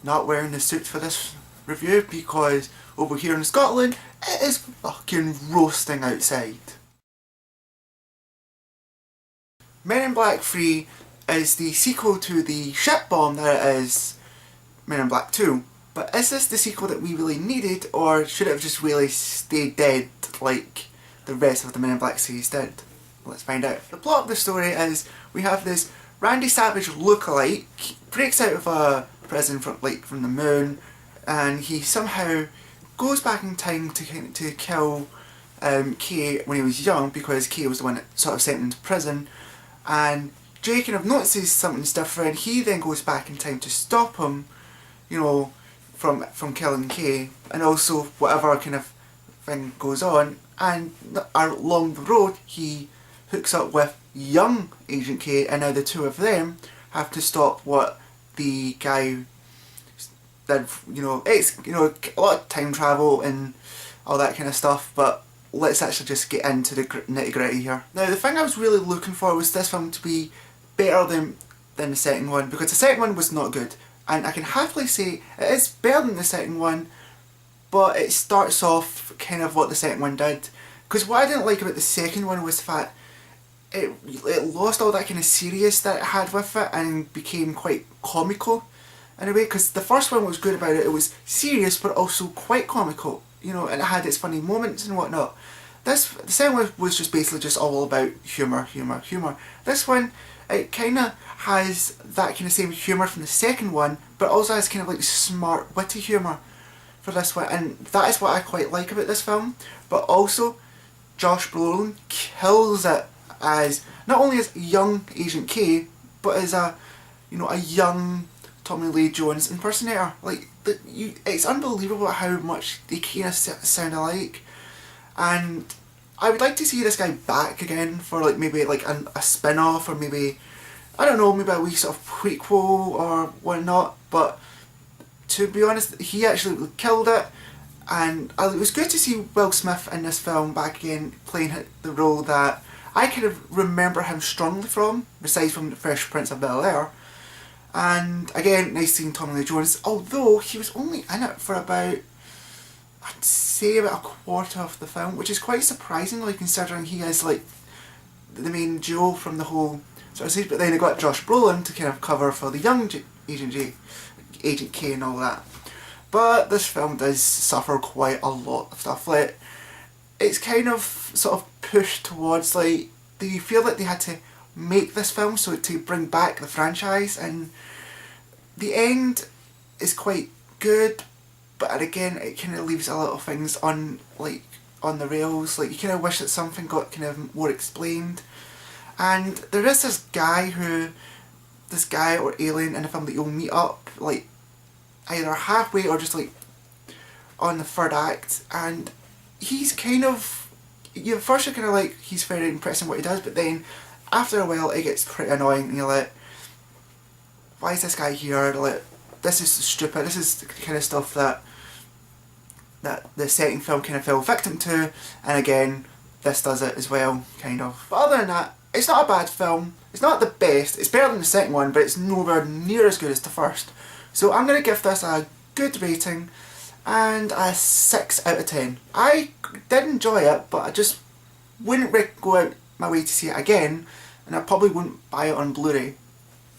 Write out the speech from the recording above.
not wearing the suit for this review because over here in Scotland it is fucking roasting outside. Men in Black 3 is the sequel to the shit bomb that it is Men in Black 2. But is this the sequel that we really needed, or should it have just really stayed dead like the rest of the Men in Black series did? Let's find out. The plot of the story is we have this Randy Savage lookalike breaks out of a prison from the moon, and he somehow goes back in time to kill Kay when he was young, because Kay was the one that sort of sent him to prison, and Jay kind of notices something's different. He then goes back in time to stop him, you know, from killing Kay, and also whatever kind of thing goes on, and along the road he hooks up with young Agent K, and now the two of them have to stop what the guy did. It's a lot of time travel and all that kind of stuff, but let's actually just get into the nitty gritty here. Now, the thing I was really looking for was this film to be better than the second one, because the second one was not good, and I can happily say it is better than the second one, but it starts off kind of what the second one did. Because what I didn't like about the second one was that it lost all that kind of serious that it had with it and became quite comical in a way. Because the first one was good about it, it was serious but also quite comical, and it had its funny moments and whatnot. The second one was just basically just all about humour. This one, it kind of has that kind of same humour from the second one, but also has kind of like smart, witty humour for this one, and that is what I quite like about this film. But also, Josh Brolin kills it as not only as young Agent K, but as a young Tommy Lee Jones impersonator. It's unbelievable how much they kind of sound alike, and I would like to see this guy back again for maybe a spin-off, or maybe, I don't know, maybe a wee sort of prequel or whatnot. But to be honest, he actually killed it, and it was good to see Will Smith in this film back again, playing the role that I kind of remember him strongly from, besides from The Fresh Prince of Bel-Air. And again, nice seeing Tommy Lee Jones, although he was only in it for about, I'd say about a quarter of the film, which is quite surprising, considering he is the main duo from the whole sort of series. But then they got Josh Brolin to kind of cover for the young Agent K and all that. But this film does suffer quite a lot of stuff. It's kind of sort of pushed towards they feel like they had to make this film so to bring back the franchise, and the end is quite good, but again it kind of leaves a lot of things on the rails. You kind of wish that something got kind of more explained. And there is this guy or alien in the film that you'll meet up either halfway or just on the third act, and he's kind of, first you're kind of he's very impressive in what he does, but then after a while it gets pretty annoying, and you're like, why is this guy here? This is stupid. This is the kind of stuff that the second film kind of fell victim to, and again this does it as well, kind of. But other than that, it's not a bad film. It's not the best. It's better than the second one, but it's nowhere near as good as the first. So I'm going to give this a good rating and a 6 out of 10. I did enjoy it, but I just wouldn't go out my way to see it again, and I probably wouldn't buy it on Blu-ray.